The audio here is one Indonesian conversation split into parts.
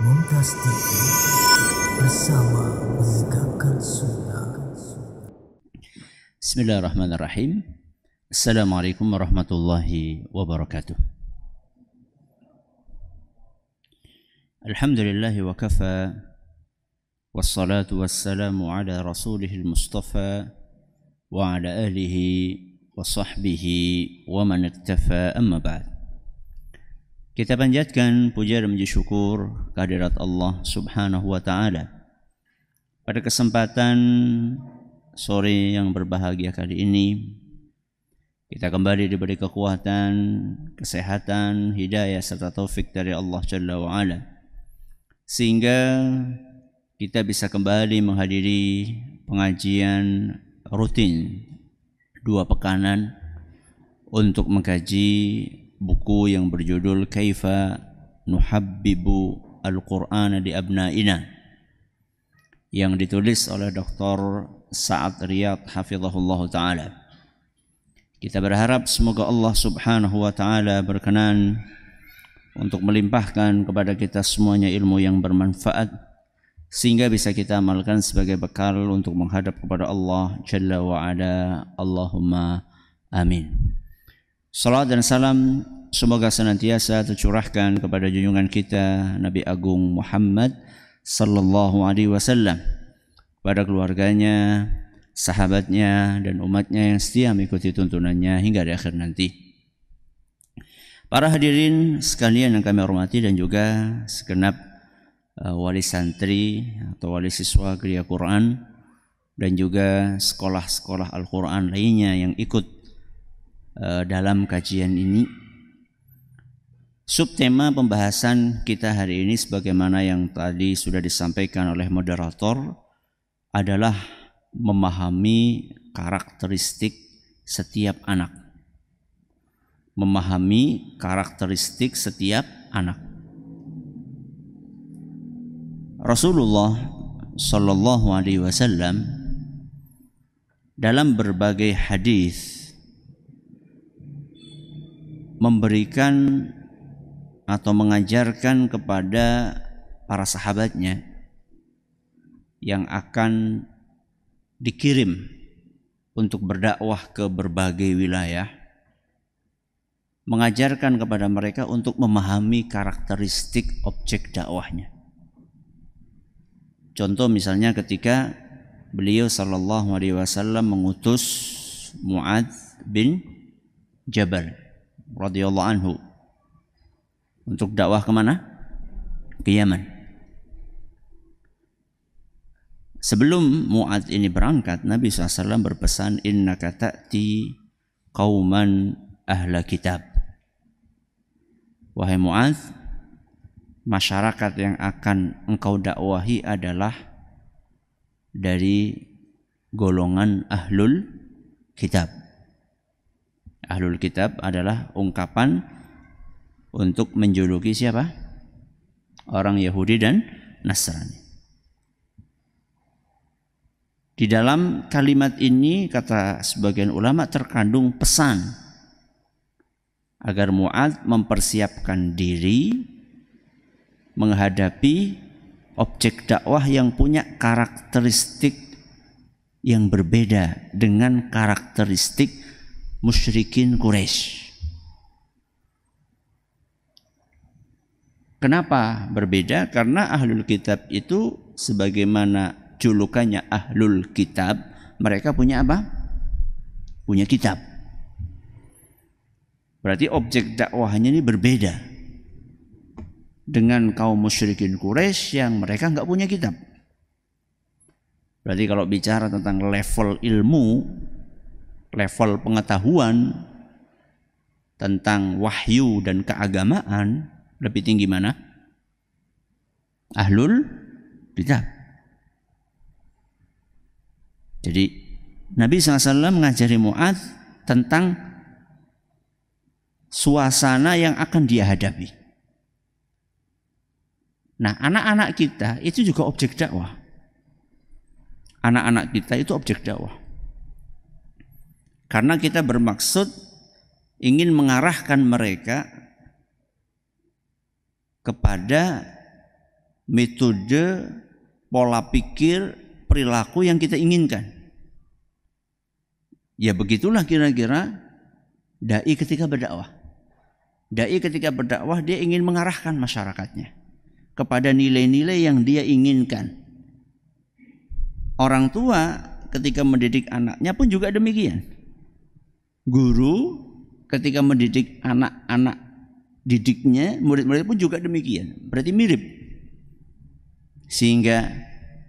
Mumtaz TV bersama menegakkan sunnah. Bismillahirrahmanirrahim. Assalamualaikum warahmatullahi wabarakatuh. Alhamdulillahi wa kafa, wassalatu wassalamu ala rasulihil mustafa wa ala alihi wa sahbihi wa man iktafa, amma ba'd. Kita panjatkan puja dan puji syukur kehadirat Allah Subhanahu wa ta'ala. Pada kesempatan sore yang berbahagia kali ini, kita kembali diberi kekuatan, kesehatan, hidayah serta taufik dari Allah Jalla wa Ala, sehingga kita bisa kembali menghadiri pengajian rutin 2 pekanan untuk mengkaji buku yang berjudul Kaifa Nuhabbibu Al-Qur'ana di Abnaina, yang ditulis oleh Dr. Sa'ad Riyad hafizahullah ta'ala. Kita berharap semoga Allah Subhanahu wa ta'ala berkenan untuk melimpahkan kepada kita semuanya ilmu yang bermanfaat, sehingga bisa kita amalkan sebagai bekal untuk menghadap kepada Allah Jalla wa Ala. Allahumma amin. Salat dan salam semoga senantiasa tercurahkan kepada junjungan kita Nabi Agung Muhammad sallallahu alaihi wasallam, pada keluarganya, sahabatnya dan umatnya yang setia mengikuti tuntunannya hingga di akhir nanti. Para hadirin sekalian yang kami hormati dan juga segenap wali santri atau wali siswa Gereja Quran dan juga sekolah-sekolah Al-Quran lainnya yang ikut dalam kajian ini. Subtema pembahasan kita hari ini sebagaimana yang tadi sudah disampaikan oleh moderator adalah memahami karakteristik setiap anak. Memahami karakteristik setiap anak. Rasulullah sallallahu alaihi wasallam dalam berbagai hadis memberikan atau mengajarkan kepada para sahabatnya yang akan dikirim untuk berdakwah ke berbagai wilayah, mengajarkan kepada mereka untuk memahami karakteristik objek dakwahnya. Contoh misalnya ketika beliau sallallahu alaihi wasallam mengutus Mu'adz bin Jabal radhiyallahu anhu untuk dakwah kemana? Ke Yaman. Sebelum Mu'adz ini berangkat, Nabi SAW berpesan, innaka ta'ti qauman ahla kitab. Wahai Mu'adz, masyarakat yang akan engkau dakwahi adalah dari golongan ahlul kitab. Ahlul kitab adalah ungkapan untuk menjuluki siapa? Orang Yahudi dan Nasrani. Di dalam kalimat ini, kata sebagian ulama, terkandung pesan agar Mu'adz mempersiapkan diri menghadapi objek dakwah yang punya karakteristik yang berbeda dengan karakteristik musyrikin Quraisy. Kenapa berbeda? Karena ahlul kitab itu sebagaimana julukannya ahlul kitab, mereka punya apa? Punya kitab. Berarti objek dakwahnya ini berbeda dengan kaum musyrikin Quraisy yang mereka enggak punya kitab. Berarti kalau bicara tentang level ilmu, level pengetahuan tentang wahyu dan keagamaan, lebih tinggi mana? Ahlul kitab. Jadi Nabi SAW mengajari Mu'adz tentang suasana yang akan dia hadapi. Nah, anak-anak kita itu juga objek dakwah. Anak-anak kita itu objek dakwah. Karena kita bermaksud ingin mengarahkan mereka kepada metode, pola pikir, perilaku yang kita inginkan. Ya begitulah kira-kira dai ketika berdakwah. Dai ketika berdakwah dia ingin mengarahkan masyarakatnya kepada nilai-nilai yang dia inginkan. Orang tua ketika mendidik anaknya pun juga demikian. Guru ketika mendidik anak-anak didiknya, murid-murid pun juga demikian. Berarti mirip. Sehingga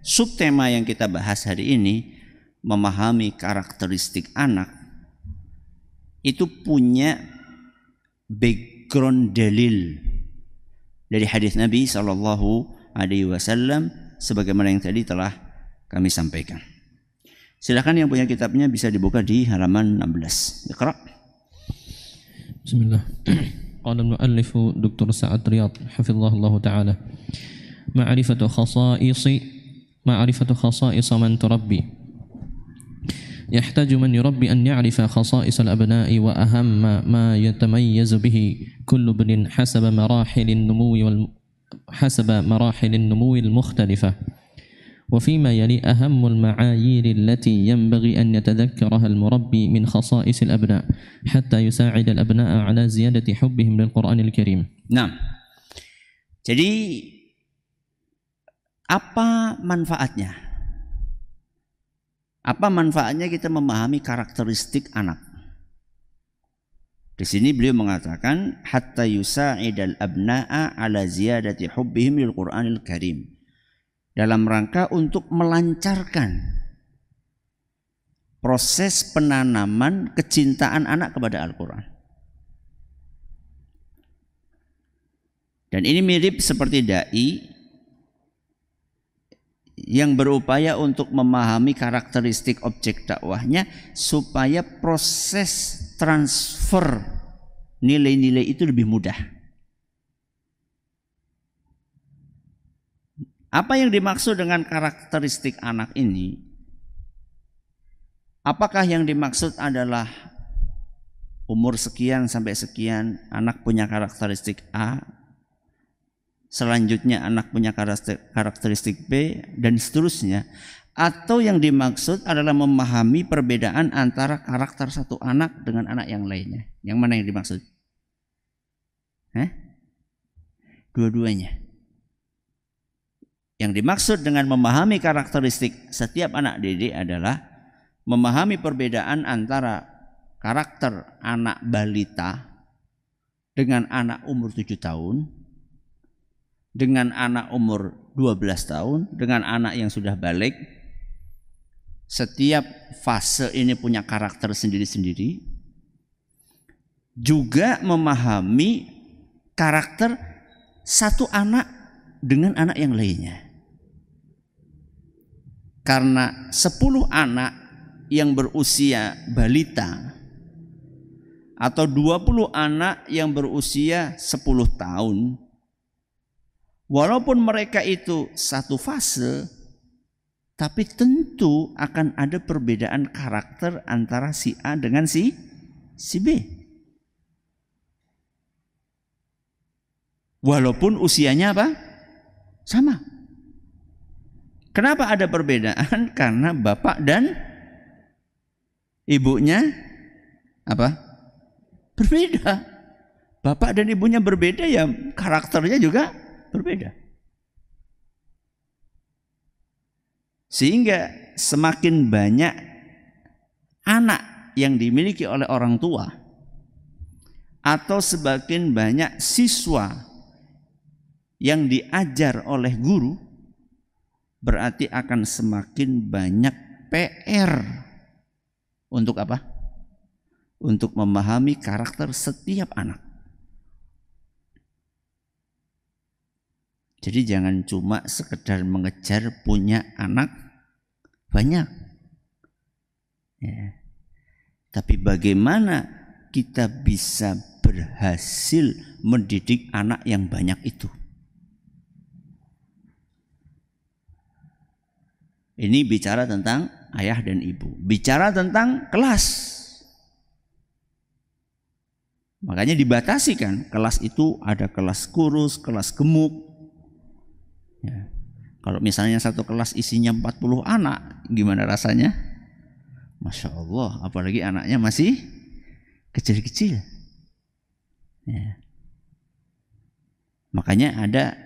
subtema yang kita bahas hari ini, memahami karakteristik anak, itu punya background dalil dari hadis Nabi SAW, sebagaimana yang tadi telah kami sampaikan. Silakan yang punya kitabnya bisa dibuka di halaman 16. Iqra. Bismillah. Qala al-muallif Dr. Sa'ad Riyad hafizahullah taala. Ma'rifatu khasa'is man turabbi. يحتاج من يربي أن يعرف خصائص الأبناء وأهم ما يتميز به كل ابن حسب مراحل النمو المختلفة، وفيما يلي أهم المعايير التي ينبغي أن يتذكرها المربي من خصائص الأبناء حتى يساعد الأبناء على زيادة حبهم للقرآن الكريم. Nah, jadi apa manfaatnya? Apa manfaatnya kita memahami karakteristik anak? Di sini beliau mengatakan hatta yusa'idal abna'a ala ziyadati hubbihim lil Qur'anil Karim. Dalam rangka untuk melancarkan proses penanaman kecintaan anak kepada Al-Qur'an. Dan ini mirip seperti dai yang berupaya untuk memahami karakteristik objek dakwahnya supaya proses transfer nilai-nilai itu lebih mudah. Apa yang dimaksud dengan karakteristik anak ini? Apakah yang dimaksud adalah umur sekian sampai sekian anak punya karakteristik A, selanjutnya anak punya karakteristik B, dan seterusnya? Atau yang dimaksud adalah memahami perbedaan antara karakter satu anak dengan anak yang lainnya? Yang mana yang dimaksud? Dua-duanya. Yang dimaksud dengan memahami karakteristik setiap anak didik adalah memahami perbedaan antara karakter anak balita dengan anak umur 7 tahun, dengan anak umur 12 tahun, dengan anak yang sudah balik. Setiap fase ini punya karakter sendiri-sendiri. Juga memahami karakter satu anak dengan anak yang lainnya. Karena 10 anak yang berusia balita atau 20 anak yang berusia 10 tahun, walaupun mereka itu satu fase, tapi tentu akan ada perbedaan karakter antara si A dengan si B. Walaupun usianya apa? Sama. Kenapa ada perbedaan? Karena bapak dan ibunya apa? Berbeda. Bapak dan ibunya berbeda, ya karakternya juga berbeda. Sehingga semakin banyak anak yang dimiliki oleh orang tua atau semakin banyak siswa yang diajar oleh guru, berarti akan semakin banyak PR untuk apa? Untuk memahami karakter setiap anak. Jadi jangan cuma sekedar mengejar punya anak banyak, ya. Tapi bagaimana kita bisa berhasil mendidik anak yang banyak itu? Ini bicara tentang ayah dan ibu, bicara tentang kelas. Makanya dibatasi kan, kelas itu ada kelas kurus, kelas gemuk, Ya. Kalau misalnya satu kelas isinya 40 anak, gimana rasanya? Masya Allah, apalagi anaknya masih kecil-kecil. Ya. Makanya ada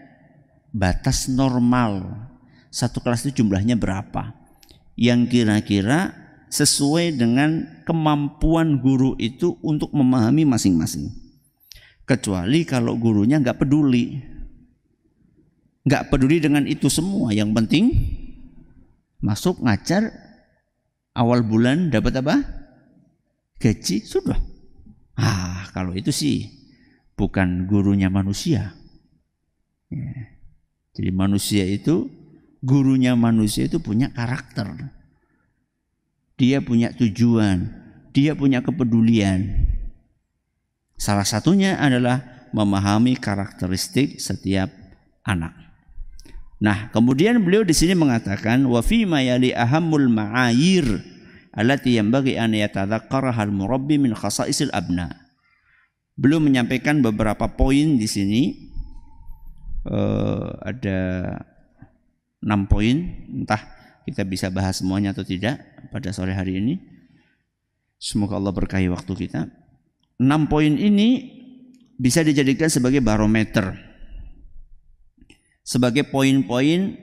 batas normal. Satu kelas itu jumlahnya berapa? Yang kira-kira sesuai dengan kemampuan guru itu untuk memahami masing-masing. Kecuali kalau gurunya nggak peduli. Nggak peduli dengan itu semua. Yang penting masuk ngajar, awal bulan dapat apa? Gaji, sudah. Kalau itu sih bukan gurunya manusia. Ya. Jadi manusia itu, gurunya manusia itu punya karakter. Dia punya tujuan, dia punya kepedulian. Salah satunya adalah memahami karakteristik setiap anak. Nah, kemudian beliau di sini mengatakan wa fi ma yali ahammul ma'ayir allati yanbaghi an yatadzakkaraha al-murabbi min khasa'isil abna. Beliau menyampaikan beberapa poin di sini. Ada 6 poin, entah kita bisa bahas semuanya atau tidak pada sore hari ini. Semoga Allah berkahi waktu kita. 6 poin ini bisa dijadikan sebagai barometer, sebagai poin-poin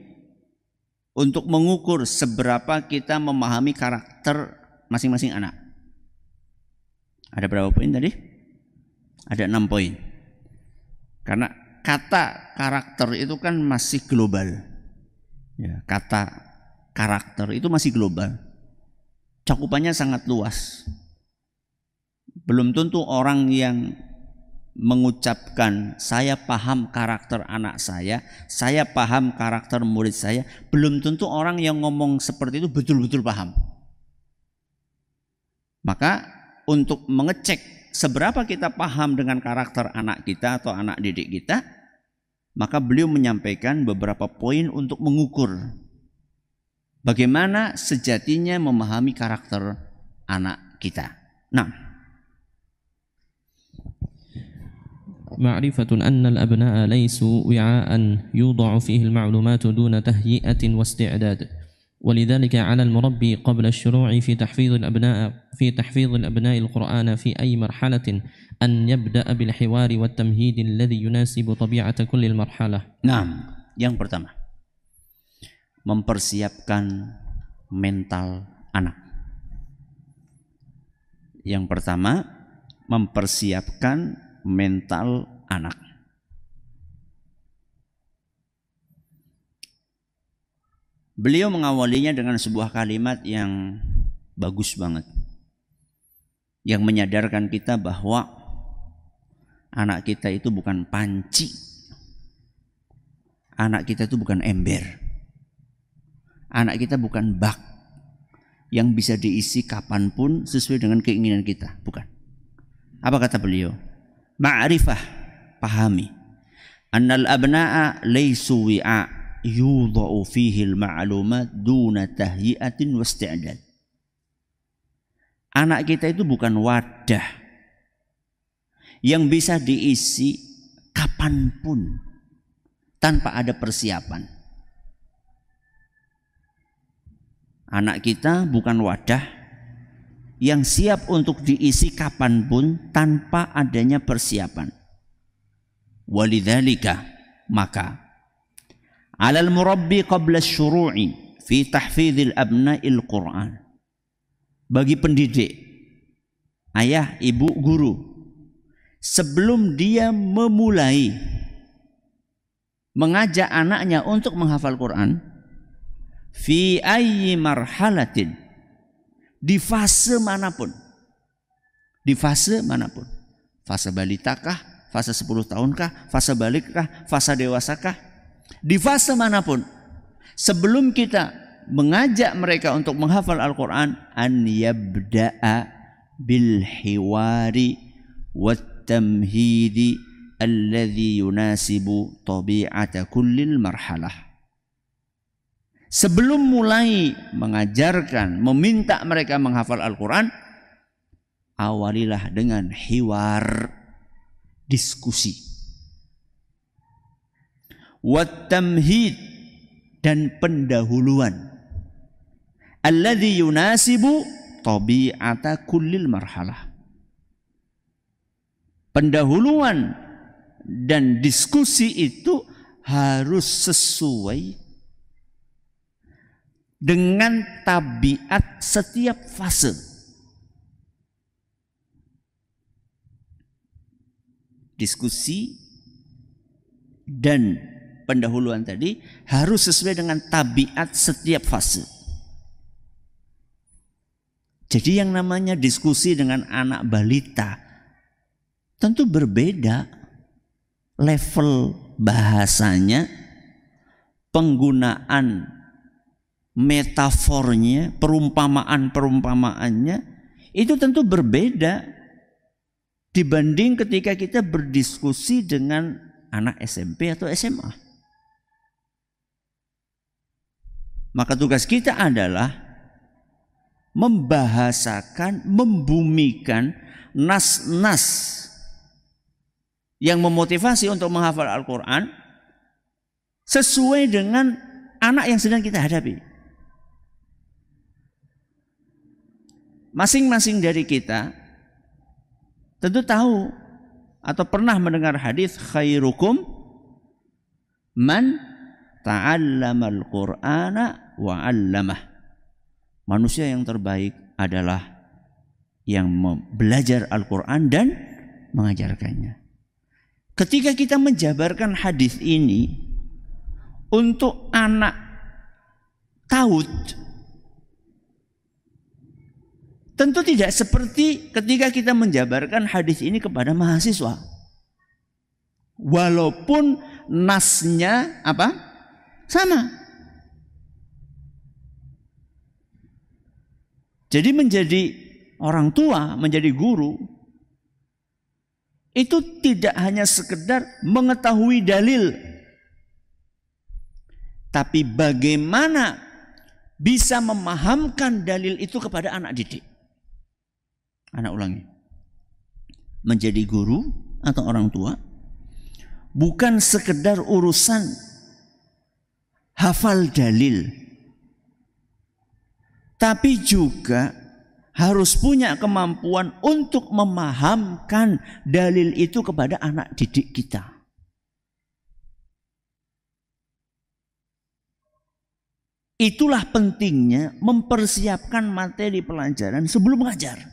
untuk mengukur seberapa kita memahami karakter masing-masing anak. Ada berapa poin tadi? Ada 6 poin. Karena kata karakter itu kan masih global. Ya, kata karakter itu masih global. Cakupannya sangat luas. Belum tentu orang yang mengucapkan saya paham karakter anak saya paham karakter murid saya, belum tentu orang yang ngomong seperti itu betul-betul paham. Maka untuk mengecek seberapa kita paham dengan karakter anak kita atau anak didik kita, maka beliau menyampaikan beberapa poin untuk mengukur bagaimana sejatinya memahami karakter anak kita. Nah, معرفة أن الأبناء ليسوا وعاء يوضع فيه المعلومات دون تهيئة واستعداد، ولذلك على المربي قبل الشروع في تحفيظ الأبناء القرآن في أي مرحلة أن يبدأ بالحوار والتمهيد الذي يناسب طبيعة كل المرحلة. Nah, yang pertama, mempersiapkan mental anak. Yang pertama, mempersiapkan mental anak. Beliau mengawalinya dengan sebuah kalimat yang bagus banget, yang menyadarkan kita bahwa anak kita itu bukan panci, anak kita itu bukan ember, anak kita bukan bak yang bisa diisi kapanpun sesuai dengan keinginan kita, bukan. Apa kata beliau? Ma'rifah, pahami, annal abna'a laysu wi'a yudha'u fihi al-ma'lumat duna tahyi'atin wasti'dad. Anak kita itu bukan wadah yang bisa diisi kapanpun tanpa ada persiapan. Anak kita bukan wadah yang siap untuk diisi kapanpun tanpa adanya persiapan. Walidzalika, maka alal murabbi qabla syuru'i fi tahfidhil abna'il Qur'an, bagi pendidik, ayah, ibu, guru, sebelum dia memulai mengajak anaknya untuk menghafal Quran, fi ayyi marhalatin, di fase manapun, fase balitakah, fase 10 tahunkah, fase balikkah, fase dewasakah, di fase manapun, sebelum kita mengajak mereka untuk menghafal Al-Quran, an yabda'a bil hiwari wat tamhidi alladhi yunasibu tabi'ata kullil marhalah. Sebelum mulai mengajarkan, meminta mereka menghafal Al-Quran, awalilah dengan hiwar, diskusi. Wat tamhid, dan pendahuluan. Alladzi yunasibu tabi'ata kullil marhalah. Pendahuluan dan diskusi itu harus sesuai dengan tabiat setiap fase. Diskusi dan pendahuluan tadi harus sesuai dengan tabiat setiap fase. Jadi yang namanya diskusi dengan anak balita tentu berbeda level bahasanya, penggunaan metafornya, perumpamaan-perumpamaannya itu tentu berbeda dibanding ketika kita berdiskusi dengan anak SMP atau SMA. Maka tugas kita adalah membahasakan, membumikan nas-nas yang memotivasi untuk menghafal Al-Quran sesuai dengan anak yang sedang kita hadapi. Masing-masing dari kita tentu tahu atau pernah mendengar hadis khairukum man ta'allamal Qur'ana wa 'allamah. Manusia yang terbaik adalah yang belajar Al-Quran dan mengajarkannya. Ketika kita menjabarkan hadis ini untuk anak taud, tentu tidak seperti ketika kita menjabarkan hadis ini kepada mahasiswa. Walaupun nasnya apa? Sama. Jadi menjadi orang tua, menjadi guru, itu tidak hanya sekedar mengetahui dalil, tapi bagaimana bisa memahamkan dalil itu kepada anak didik. Anak ulangi. Menjadi guru atau orang tua bukan sekedar urusan hafal dalil, tapi juga harus punya kemampuan untuk memahamkan dalil itu kepada anak didik kita. Itulah pentingnya mempersiapkan materi pelajaran sebelum mengajar.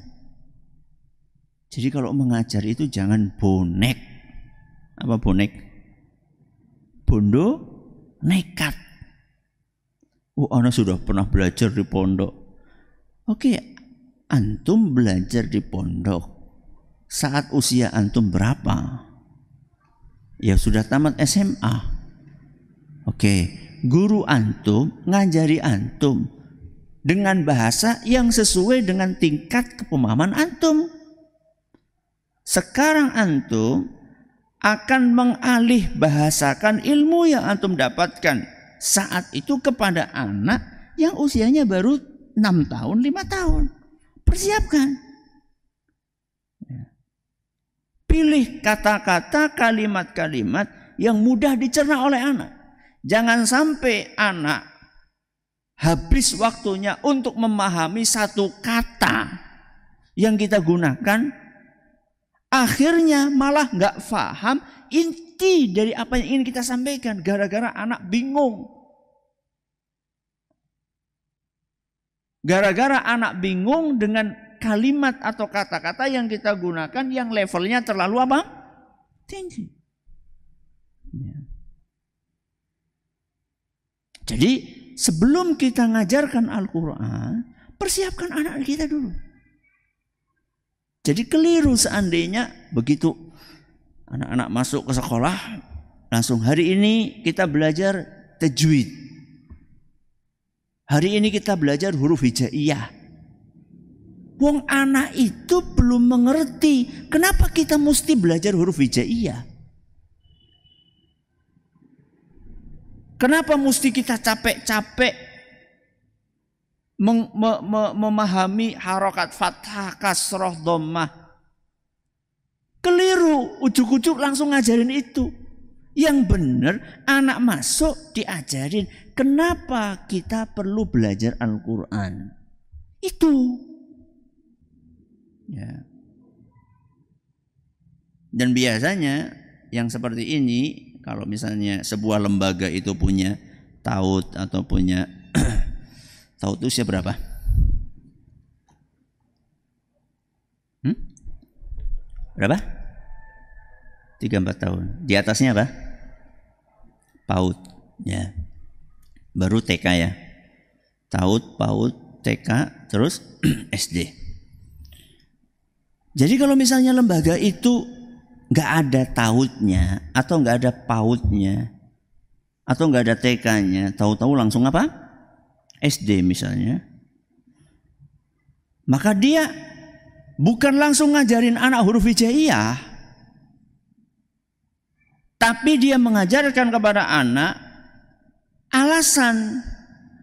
Jadi kalau mengajar itu jangan bonek. Apa bonek? Bondo nekat. Oh, anak sudah pernah belajar di pondok. Oke, antum belajar di pondok saat usia antum berapa? Ya sudah tamat SMA. Oke, guru antum ngajari antum dengan bahasa yang sesuai dengan tingkat kepemahaman antum. Sekarang antum akan mengalih bahasakan ilmu yang antum dapatkan saat itu kepada anak yang usianya baru 6 tahun, 5 tahun. Persiapkan. Pilih kata-kata, kalimat-kalimat yang mudah dicerna oleh anak. Jangan sampai anak habis waktunya untuk memahami satu kata yang kita gunakan, akhirnya malah nggak paham inti dari apa yang ingin kita sampaikan gara-gara anak bingung. Gara-gara anak bingung dengan kalimat atau kata-kata yang kita gunakan yang levelnya terlalu apa? Tinggi. Ya. Jadi sebelum kita ngajarkan Al-Quran, persiapkan anak kita dulu. Jadi keliru seandainya begitu anak-anak masuk ke sekolah, langsung hari ini kita belajar tajwid. Hari ini kita belajar huruf hijaiyah. Wong anak itu belum mengerti kenapa kita mesti belajar huruf hijaiyah. Kenapa mesti kita capek-capek memahami harokat fathah, kasroh, dhammah. Keliru, ujuk-ujuk langsung ngajarin itu. Yang benar anak masuk diajarin kenapa kita perlu belajar Al-Quran. Itu. Ya. Dan biasanya yang seperti ini, kalau misalnya sebuah lembaga itu punya TAUD atau punya TAUD usia berapa? Berapa? 3-4 tahun. Di atasnya apa? PAUD. Ya. Baru TK ya. TAUD, PAUD, TK, terus SD. Jadi kalau misalnya lembaga itu nggak ada TAUD-nya atau nggak ada PAUD-nya atau nggak ada TK-nya, tahu-tahu langsung apa? SD misalnya. Maka dia bukan langsung ngajarin anak huruf hijaiyah, tapi dia mengajarkan kepada anak alasan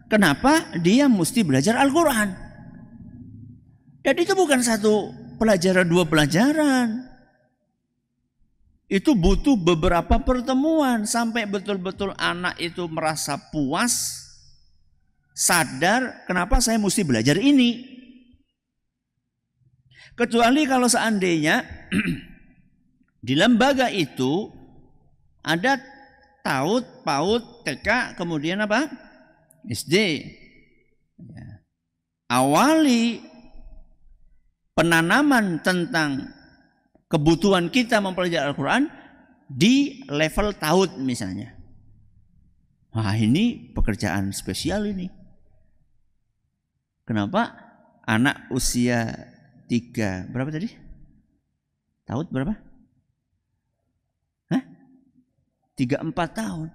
kenapa dia mesti belajar Al-Quran. Dan itu bukan satu pelajaran, 2 pelajaran. Itu butuh beberapa pertemuan sampai betul-betul anak itu merasa puas, sadar kenapa saya mesti belajar ini. Kecuali kalau seandainya di lembaga itu ada TAUD, PAUD, TK, kemudian apa? SD. Ya. Awali penanaman tentang kebutuhan kita mempelajari Al-Quran di level TAUD misalnya. Wah, ini pekerjaan spesial ini. Kenapa? Anak usia 3, berapa tadi? TAUD berapa? 3-4 tahun.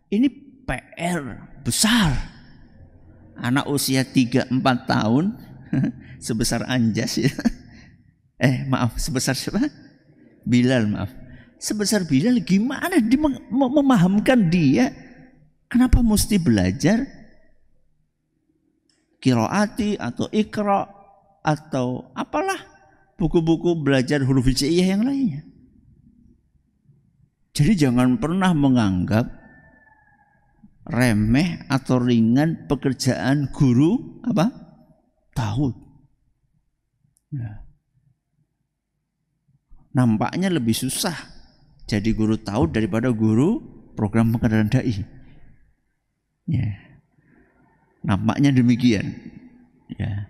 Ini PR besar. Anak usia 3-4 tahun sebesar Anjas ya. Maaf, sebesar siapa? Bilal, maaf. Sebesar Bilal, gimana dia memahamkan dia kenapa mesti belajar qiraati atau iqra atau apalah buku-buku belajar huruf hijaiyah yang lainnya. Jadi jangan pernah menganggap remeh atau ringan pekerjaan guru apa? TAUD. Ya. Nampaknya lebih susah jadi guru TAUD daripada guru program pengenalan dai. Ya. Nampaknya demikian. Ya.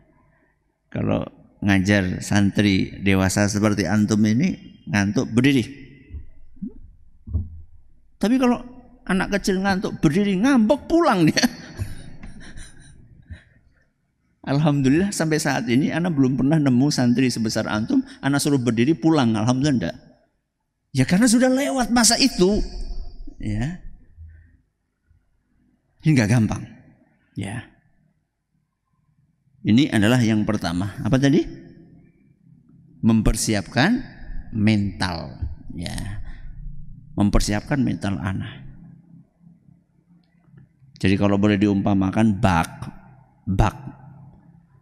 Kalau ngajar santri dewasa seperti antum ini ngantuk berdiri. Tapi kalau anak kecil ngantuk berdiri ngambek pulang dia. Alhamdulillah sampai saat ini anak belum pernah nemu santri sebesar antum anak suruh berdiri pulang, alhamdulillah enggak. Ya karena sudah lewat masa itu. Ya. Ini enggak gampang. Ya. Ini adalah yang pertama. Apa tadi? Mempersiapkan mental. Ya. Mempersiapkan mental anak. Jadi kalau boleh diumpamakan bak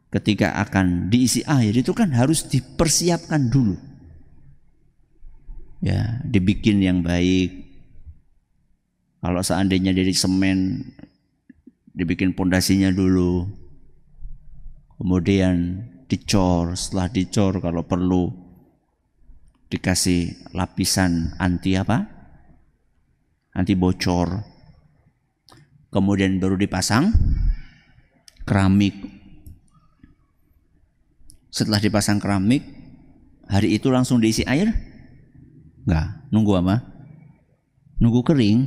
ketika akan diisi air itu kan harus dipersiapkan dulu. Ya, dibikin yang baik. Kalau seandainya dari semen dibikin pondasinya dulu. Kemudian dicor, setelah dicor kalau perlu dikasih lapisan anti apa? Anti bocor. Kemudian baru dipasang keramik. Setelah dipasang keramik, hari itu langsung diisi air? Enggak, nunggu apa? Nunggu kering.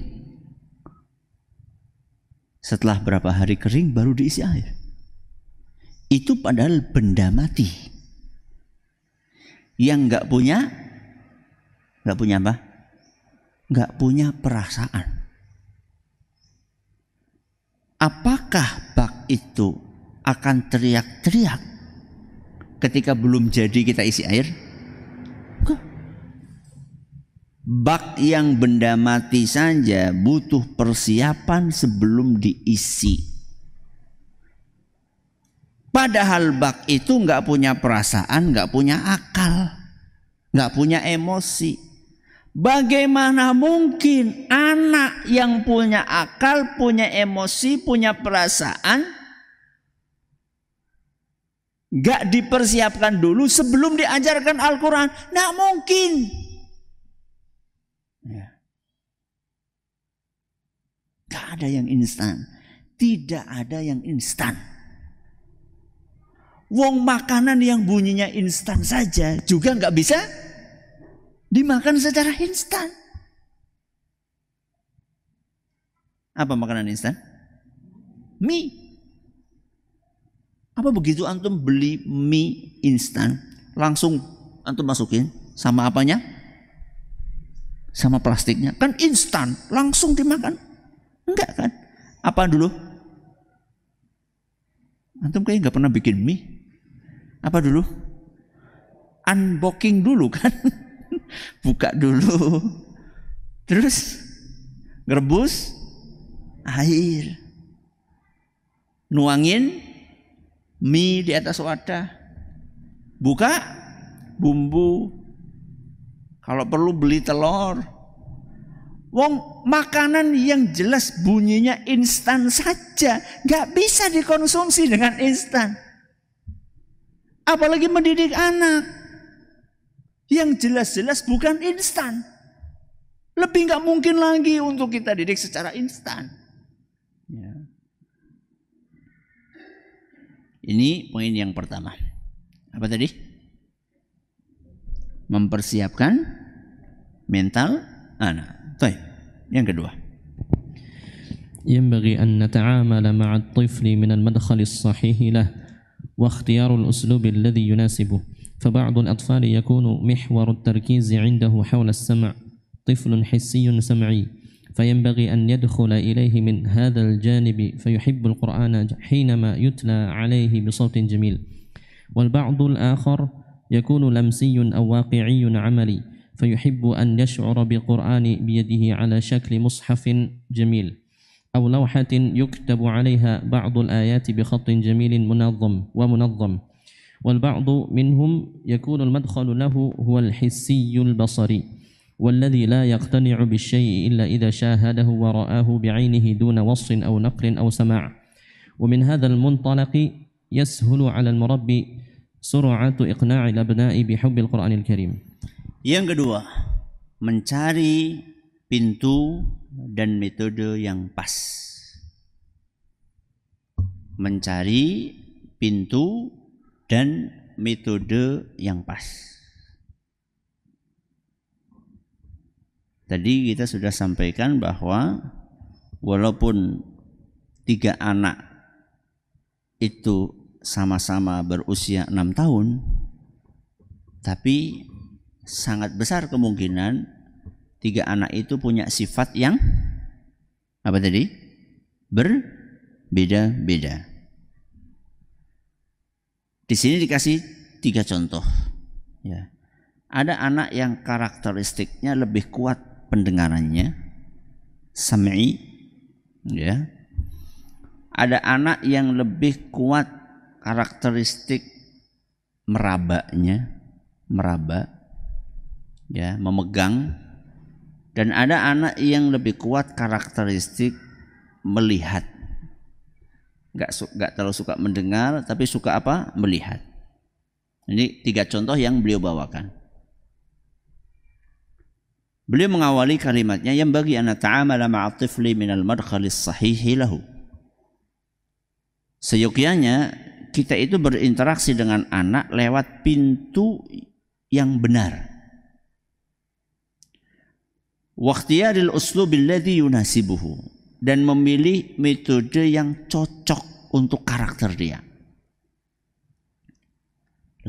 Setelah berapa hari kering baru diisi air. Itu padahal benda mati. Yang enggak punya apa? Enggak punya perasaan. Apakah bak itu akan teriak-teriak ketika belum jadi kita isi air? Enggak. Bak yang benda mati saja butuh persiapan sebelum diisi. Padahal bak itu enggak punya perasaan, enggak punya akal, enggak punya emosi. Bagaimana mungkin anak yang punya akal, punya emosi, punya perasaan gak dipersiapkan dulu sebelum diajarkan Al-Quran? Nggak mungkin. Ya. Gak ada yang instan. Tidak ada yang instan. Wong makanan yang bunyinya instan saja juga gak bisa dimakan secara instan. Apa makanan instan? Mie. Apa begitu antum beli mie instan, langsung antum masukin sama apanya? Sama plastiknya. Kan instan, langsung dimakan. Enggak kan? Apa dulu? Antum kayaknya nggak pernah bikin mie. Apa dulu? Unboxing dulu kan? Buka dulu, terus ngerebus air, nuangin mie di atas wadah, buka bumbu, kalau perlu beli telur. Wong makanan yang jelas bunyinya instan saja nggak bisa dikonsumsi dengan instan, apalagi mendidik anak yang jelas-jelas bukan instan. Lebih nggak mungkin lagi untuk kita didik secara instan. Ya. Ini poin yang pertama. Apa tadi? Mempersiapkan mental anak. Baik. Yang kedua. ينبغي أن نتعامل مع الطفل من المدخل الصحيح له واختيار الأسلوب الذي يناسبه. فبعض الأطفال يكون محور التركيز عنده حول السمع، طفل حسي سمعي، فينبغي أن يدخل إليه من هذا الجانب فيحب القرآن حينما يتلى عليه بصوت جميل. والبعض الآخر يكون لمسي أو واقعي عملي، فيحب أن يشعر بالقرآن بيده على شكل مصحف جميل أو لوحة يكتب عليها بعض الآيات بخط جميل منظم. والبعض منهم يكون المدخل له هو الحسي البصري، والذي لا يقتنع بالشيء إلا إذا شاهده ورآه بعينه دون وصف أو نقل أو سماع. ومن هذا المنطلق يسهل على المربي سرعة إقناع الأبناء بحب القرآن الكريم. Yang kedua, mencari pintu dan metode yang pas. Mencari pintu dan metode yang pas. Tadi kita sudah sampaikan bahwa walaupun 3 anak itu sama-sama berusia 6 tahun, tapi sangat besar kemungkinan 3 anak itu punya sifat yang apa tadi? Berbeda-beda. Di sini dikasih 3 contoh. Ya. Ada anak yang karakteristiknya lebih kuat pendengarannya, sam'i, ya. Ada anak yang lebih kuat karakteristik meraba, ya, memegang. Dan ada anak yang lebih kuat karakteristik melihat. Gak terlalu suka mendengar, tapi suka apa? Melihat. Ini 3 contoh yang beliau bawakan. Beliau mengawali kalimatnya, yang bagi an nata'amala ma'a tifli minal madkhalis sahihi lahu. Seyogyanya kita itu berinteraksi dengan anak lewat pintu yang benar. Waqtiyaril uslubil ladzi yunasibuhu, dan memilih metode yang cocok untuk karakter dia.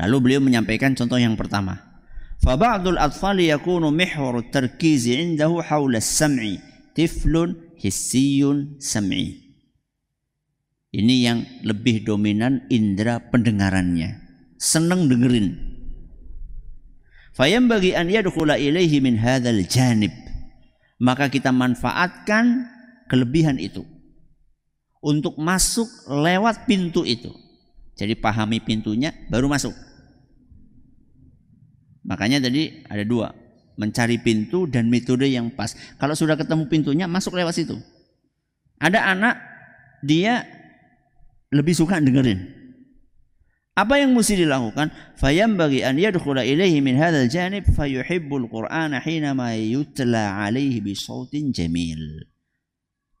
Lalu beliau menyampaikan contoh yang pertama. Fa ba'dul atfali yakunu mihwarut tarkizi 'indahu haula as-sam'i, tiflun hissiyun sam'i. Ini yang lebih dominan indera pendengarannya, senang dengerin. Fa yanbaghi an yadkhula ilaihi min hadzal janib. Maka kita manfaatkan kelebihan itu untuk masuk lewat pintu itu. Jadi pahami pintunya baru masuk. Makanya tadi ada 2. mencari pintu dan metode yang pas. Kalau sudah ketemu pintunya, masuk lewat situ. Ada anak, dia lebih suka dengerin. Apa yang mesti dilakukan? Fayambaghi an yadkhula ilaihi min hadzal janib fayuhibbul Qur'ana hinama yutla alaihi bi sautin jamil.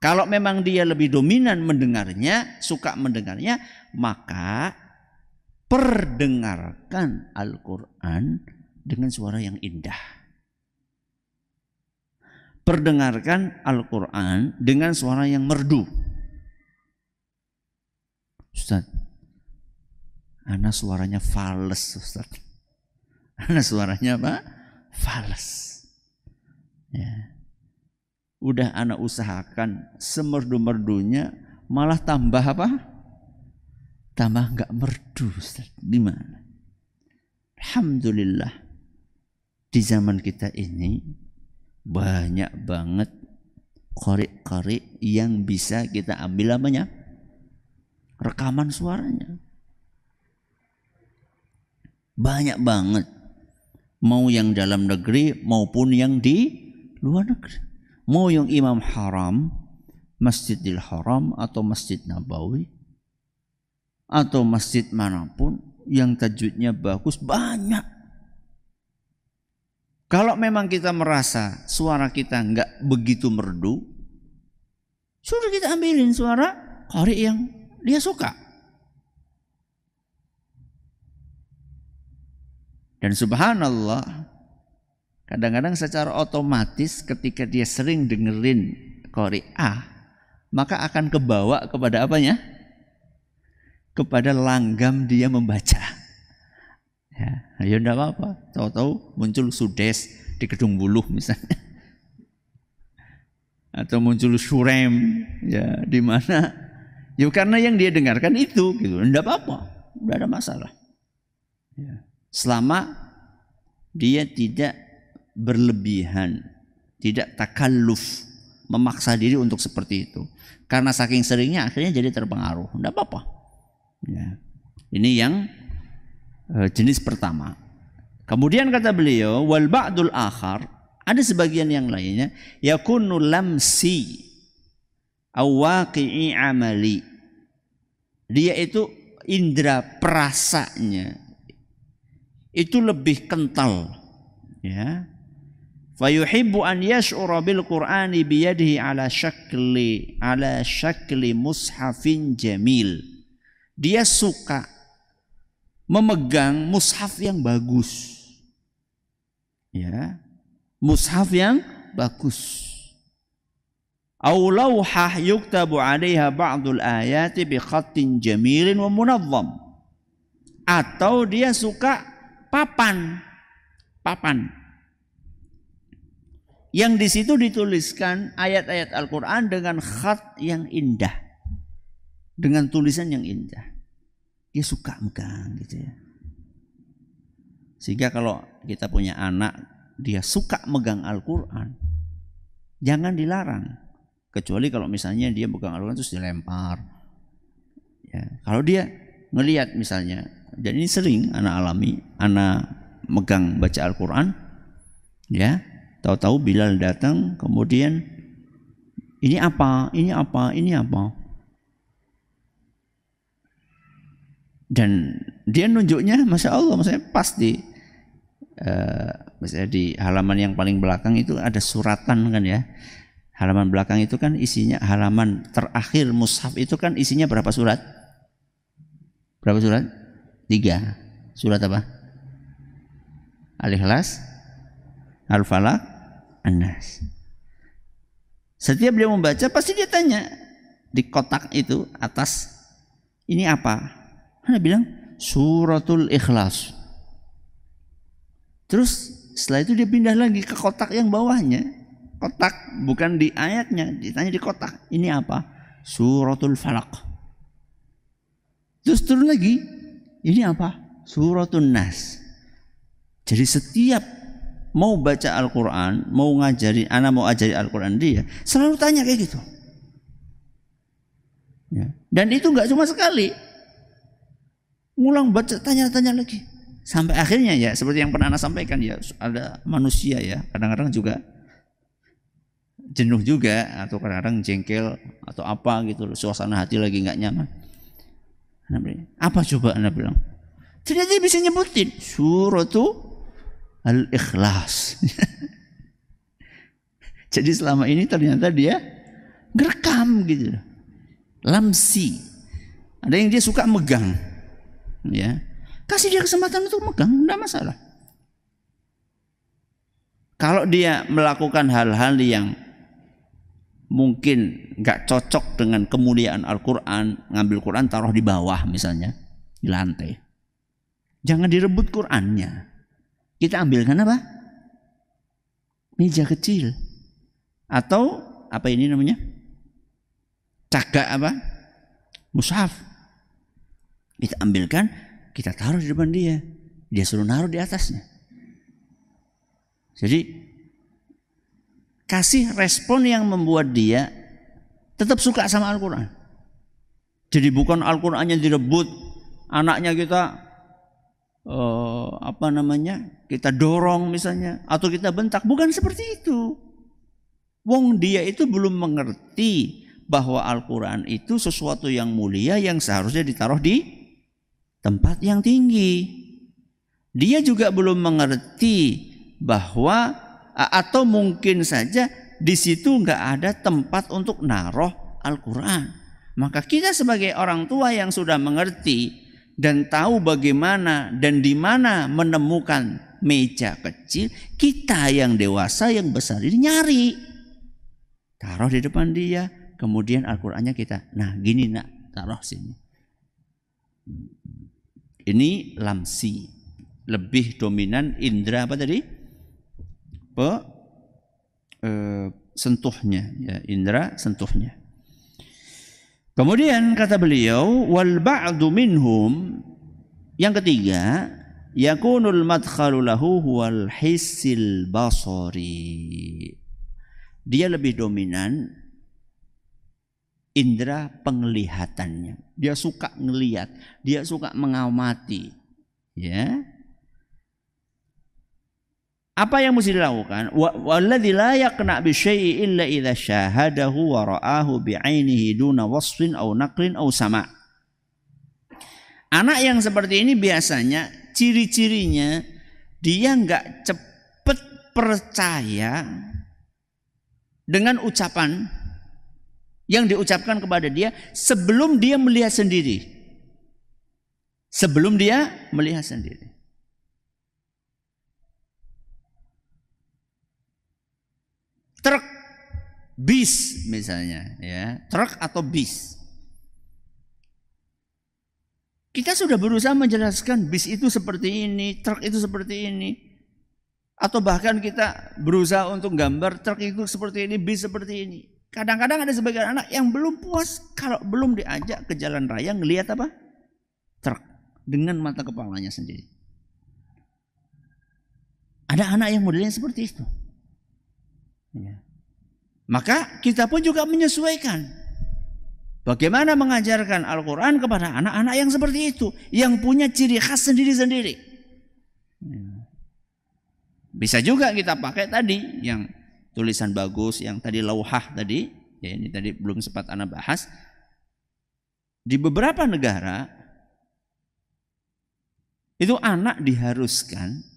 Kalau memang dia lebih dominan mendengarnya, suka mendengarnya, maka perdengarkan Al-Quran dengan suara yang indah. Perdengarkan Al-Quran dengan suara yang merdu. Ustaz, ana suaranya fales, Ustaz. Ana suaranya apa? Fales. Ya. Udah ana usahakan semerdu-merdunya, malah tambah apa? Tambah enggak merdu, Ustaz. Gimana? Alhamdulillah, di zaman kita ini banyak banget qari yang bisa kita ambil apanya? Rekaman suaranya. Banyak banget. Mau yang dalam negeri maupun yang di luar negeri. Mau yang Imam Haram, Masjidil Haram atau Masjid Nabawi atau masjid manapun yang tajwidnya bagus, banyak. Kalau memang kita merasa suara kita enggak begitu merdu, sudah kita ambilin suara qari yang dia suka. Dan subhanallah, kadang-kadang secara otomatis ketika dia sering dengerin qari'ah, maka akan kebawa kepada apanya? Kepada langgam dia membaca. Ya enggak apa-apa. Tahu-tahu muncul Sudes di Kedung Buluh misalnya. Atau muncul Surem ya di mana? Ya karena yang dia dengarkan itu gitu. Enggak apa-apa. Enggak ada masalah. Ya. Selama dia tidak berlebihan, tidak takalluf, memaksa diri untuk seperti itu. Karena saking seringnya akhirnya jadi terpengaruh. Enggak apa-apa. Ya. Ini yang jenis pertama. Kemudian kata beliau, wal ba'dul akhar, ada sebagian yang lainnya, yakunu lamsi aw waqi'i amali. Dia itu indera perasanya itu lebih kental, ya. Fayuhibbu an yash'ura bil Qur'ani biyadihi ala syakli mushafin jamil. Dia suka memegang mushaf yang bagus, ya, mushaf yang bagus. Aw lawhah yuktabu 'alaiha ba'dul ayati bi khattin jamilin wa munazzam. Atau dia suka papan yang di situ dituliskan ayat-ayat Al-Qur'an dengan khat yang indah, dengan tulisan yang indah. Dia suka megang gitu ya. Sehingga kalau kita punya anak dia suka megang Al-Quran, jangan dilarang. Kecuali kalau misalnya dia megang Al-Quran terus dilempar. Ya, kalau dia ngelihat misalnya, dan ini sering anak alami, anak megang baca Al-Quran, ya, tahu-tahu Bilal datang, kemudian ini apa, ini apa, ini apa. Dan dia nunjuknya, masya Allah, maksudnya pas di, misalnya di halaman yang paling belakang itu ada suratan kan ya. Halaman belakang itu kan isinya, halaman terakhir mushaf itu kan isinya berapa surat? Berapa surat? 3. Surat apa? Al-Ikhlas, Al-Falaq, An-Nas. Setiap dia membaca pasti dia tanya di kotak itu atas, ini apa? Dia bilang suratul Ikhlas. Terus setelah itu dia pindah lagi ke kotak yang bawahnya. Kotak bukan di ayatnya, ditanya di kotak. Ini apa? Suratul Falaq. Terus turun lagi. Ini apa? Suratul Nas. Jadi setiap mau baca Al-Quran, mau ngajari, anak mau ajari Al-Quran dia, selalu tanya kayak gitu. Ya. Dan itu nggak cuma sekali. Ngulang baca, tanya-tanya lagi. Sampai akhirnya ya seperti yang pernah Anda sampaikan ya, ada manusia ya kadang-kadang juga jenuh juga atau kadang-kadang jengkel atau apa gitu, suasana hati lagi nggak nyaman. Apa coba Anda bilang? Ternyata dia bisa nyebutin suratul Al-Ikhlas. Jadi selama ini ternyata dia ngerekam gitu, lamsi. Ada yang dia suka megang, ya kasih dia kesempatan untuk megang, enggak masalah. Kalau dia melakukan hal-hal yang mungkin nggak cocok dengan kemuliaan Al-Quran, ngambil Quran taruh di bawah misalnya, di lantai, jangan direbut Qurannya. Kita ambilkan apa? Meja kecil atau apa ini namanya? Cagak apa? Mushaf. Kita ambilkan, kita taruh di depan dia. Dia suruh naruh di atasnya. Jadi kasih respon yang membuat dia tetap suka sama Al-Quran. Jadi bukan Al-Qurannya direbut, anaknya kita kita dorong misalnya, atau kita bentak. Bukan seperti itu. Wong dia itu belum mengerti bahwa Al-Quran itu sesuatu yang mulia yang seharusnya ditaruh di tempat yang tinggi. Dia juga belum mengerti bahwa atau mungkin saja di situ nggak ada tempat untuk naruh Al-Quran. Maka kita sebagai orang tua yang sudah mengerti dan tahu bagaimana dan di mana menemukan meja kecil, kita yang dewasa yang besar ini nyari, taruh di depan dia, kemudian Al-Qurannya kita, nah gini nak, taruh sini. Ini lamsi, lebih dominan indera apa tadi? Sentuhnya, ya, indera sentuhnya. Kemudian kata beliau, wal ba'du minhum, yang ketiga, yakunul madkhalu lahu wal hissil basari. Dia lebih dominan indera penglihatannya. Dia suka ngelihat, dia suka mengamati, ya. Apa yang mesti dilakukan? Walladzi la yaqna bi syai'in illa idza syahadahu wa ra'ahu bi'ainihi duna wasfin aw naqlin aw sama'. Anak yang seperti ini biasanya ciri-cirinya dia enggak cepat percaya dengan ucapan yang diucapkan kepada dia sebelum dia melihat sendiri. Sebelum dia melihat sendiri. Truk, bis misalnya, ya, truk atau bis. Kita sudah berusaha menjelaskan bis itu seperti ini, truk itu seperti ini. Atau bahkan kita berusaha untuk gambar truk itu seperti ini, bis seperti ini. Kadang-kadang ada sebagian anak yang belum puas kalau belum diajak ke jalan raya ngelihat apa? Truk dengan mata kepalanya sendiri. Ada anak yang modelnya seperti itu. Ya. Maka kita pun juga menyesuaikan bagaimana mengajarkan Al-Quran kepada anak-anak yang seperti itu, yang punya ciri khas sendiri-sendiri. Ya. Bisa juga kita pakai tadi yang tulisan bagus, yang tadi lauhah tadi, ya ini tadi belum sempat Ana bahas. Di beberapa negara itu anak diharuskan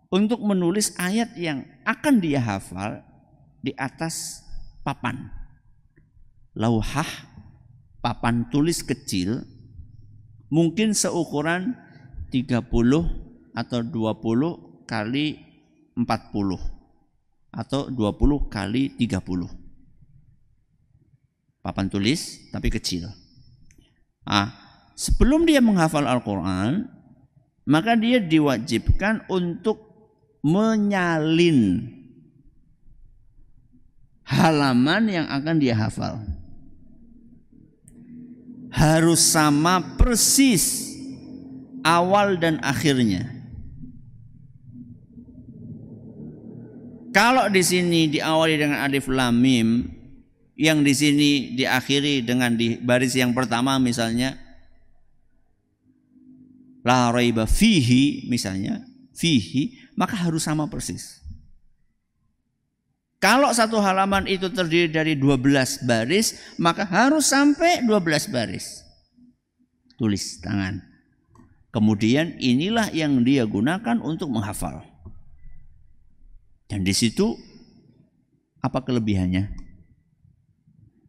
untuk menulis ayat yang akan dia hafal di atas papan. Lauhah, papan tulis kecil, mungkin seukuran 30 atau 20 kali 40 atau 20 kali 30. Papan tulis tapi kecil. Sebelum dia menghafal Al-Quran, maka dia diwajibkan untuk menyalin halaman yang akan dia hafal. Harus sama persis awal dan akhirnya. Kalau di sini diawali dengan alif lam mim, yang di sini diakhiri dengan di baris yang pertama misalnya la raiba fihi misalnya, fihi, maka harus sama persis. Kalau satu halaman itu terdiri dari 12 baris, maka harus sampai 12 baris. Tulis tangan. Kemudian inilah yang dia gunakan untuk menghafal. Dan di situ apa kelebihannya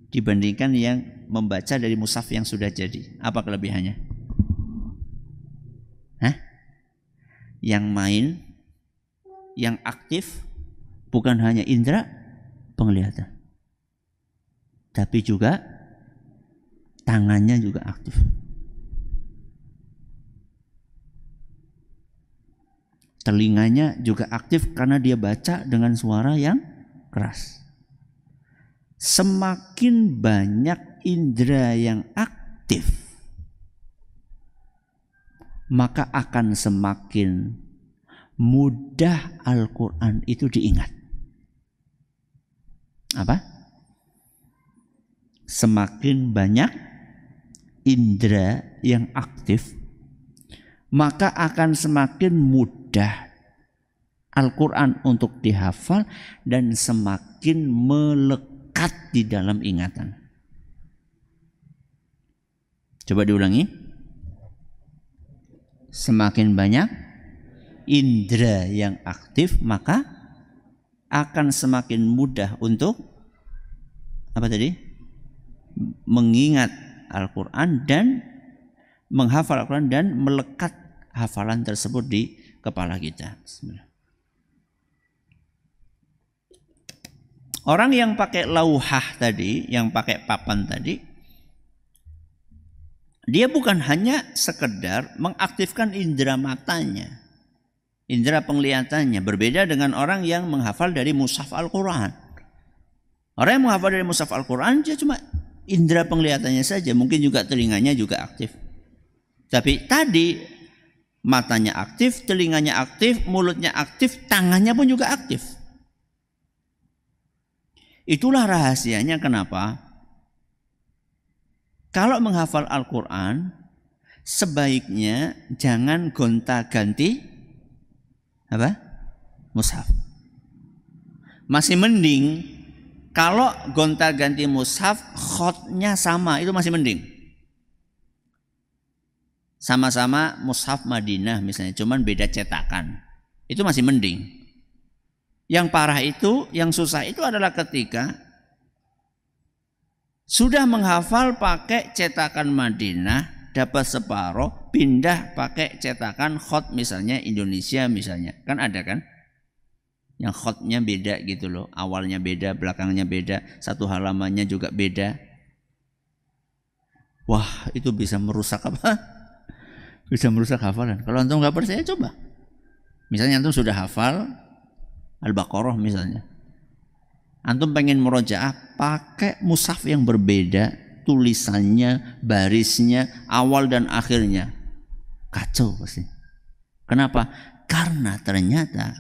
dibandingkan yang membaca dari mushaf yang sudah jadi? Apa kelebihannya? Yang main, yang aktif bukan hanya indera penglihatan, tapi juga tangannya juga aktif. Telinganya juga aktif karena dia baca dengan suara yang keras. Semakin banyak indera yang aktif, maka akan semakin mudah Al-Quran itu diingat. Apa? Semakin banyak indera yang aktif, maka akan semakin mudah Al-Quran untuk dihafal dan semakin melekat di dalam ingatan. Coba diulangi. Semakin banyak indera yang aktif, maka akan semakin mudah untuk apa tadi? Mengingat Al-Quran dan menghafal Al-Quran dan melekat hafalan tersebut di kepala kita. Bismillah. Orang yang pakai lauhah tadi, yang pakai papan tadi, dia bukan hanya sekedar mengaktifkan indera matanya, indera penglihatannya. Berbeda dengan orang yang menghafal dari mushaf Al-Quran. Orang yang menghafal dari mushaf Al-Quran, dia cuma indera penglihatannya saja, mungkin juga telinganya juga aktif. Tapi tadi matanya aktif, telinganya aktif, mulutnya aktif, tangannya pun juga aktif. Itulah rahasianya kenapa kalau menghafal Al-Quran sebaiknya jangan gonta-ganti apa? Mushaf. Masih mending kalau gonta-ganti mushaf khotnya sama, itu masih mending. Sama-sama mushaf Madinah misalnya, cuman beda cetakan. Itu masih mending. Yang parah itu, yang susah itu adalah ketika sudah menghafal pakai cetakan Madinah, dapat separuh, pindah pakai cetakan khot misalnya Indonesia misalnya. Kan ada kan? Yang khotnya beda gitu loh. Awalnya beda, belakangnya beda, satu halamannya juga beda. Wah, itu bisa merusak apa? Bisa merusak hafalan. Kalau antum nggak percaya coba. Misalnya antum sudah hafal Al-Baqarah misalnya. Antum pengen murojaah pakai mushaf yang berbeda, tulisannya, barisnya, awal dan akhirnya. Kacau pasti. Kenapa? Karena ternyata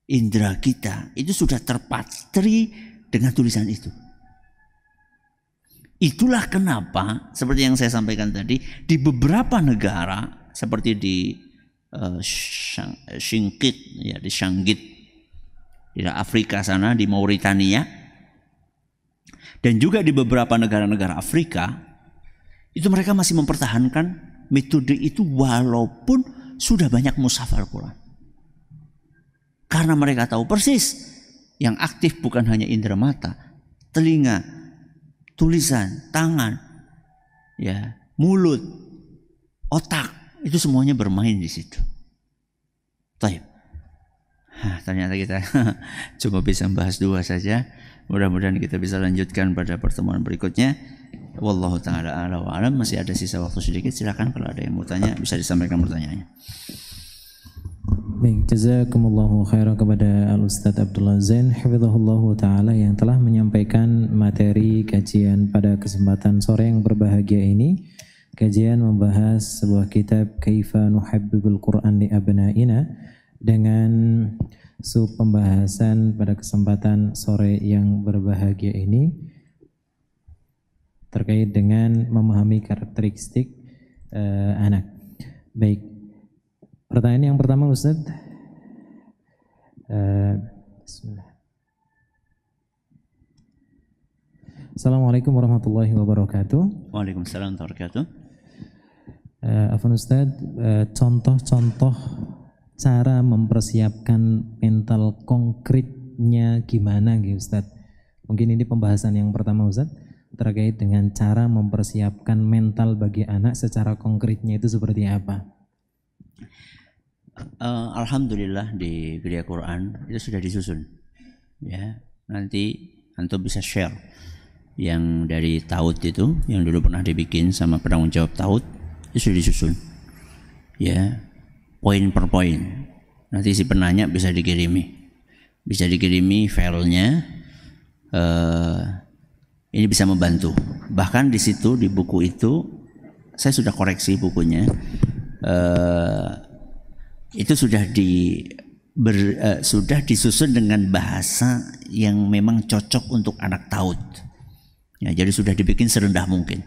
indera kita itu sudah terpatri dengan tulisan itu. Itulah kenapa seperti yang saya sampaikan tadi, di beberapa negara seperti di Singkit ya, di Shanghai di Afrika sana, di Mauritania, dan juga di beberapa negara-negara Afrika, itu mereka masih mempertahankan metode itu walaupun sudah banyak mushaf Al-Quran. Karena mereka tahu persis yang aktif bukan hanya indera mata, telinga, tulisan, tangan, ya, mulut, otak, itu semuanya bermain di situ. Baik. Ternyata kita cuma bisa membahas 2 saja. Mudah-mudahan kita bisa lanjutkan pada pertemuan berikutnya. Wallahu ta'ala a'la wa alam. Masih ada sisa waktu sedikit. Silakan kalau ada yang mau tanya bisa disampaikan pertanyaannya. Baik, jazakumullahu khairan kepada Al-Ustadz Abdullah Zain hafizahullahu ta'ala yang telah menyampaikan materi kajian pada kesempatan sore yang berbahagia ini. Kajian membahas sebuah kitab Kaifa Nuhabbibul Quran li Abna'ina dengan sub pembahasan pada kesempatan sore yang berbahagia ini terkait dengan memahami karakteristik anak. Baik. Pertanyaan yang pertama Ustaz. Bismillah. Assalamualaikum warahmatullahi wabarakatuh. Waalaikumsalam warahmatullahi wabarakatuh. Afwan Ustaz, contoh-contoh cara mempersiapkan mental konkretnya gimana gitu Ustaz? Mungkin ini pembahasan yang pertama Ustaz, terkait dengan cara mempersiapkan mental bagi anak secara konkretnya itu seperti apa? Alhamdulillah di Gereja Quran itu sudah disusun. Ya, nanti antum bisa share yang dari Taud itu, yang dulu pernah dibikin sama penanggung jawab Taud, itu sudah disusun. Ya, poin per poin. Nanti si penanya bisa dikirimi filenya. Ini bisa membantu. Bahkan di situ di buku itu saya sudah koreksi bukunya. Itu sudah sudah disusun dengan bahasa yang memang cocok untuk anak Taud. Ya, jadi sudah dibikin serendah mungkin.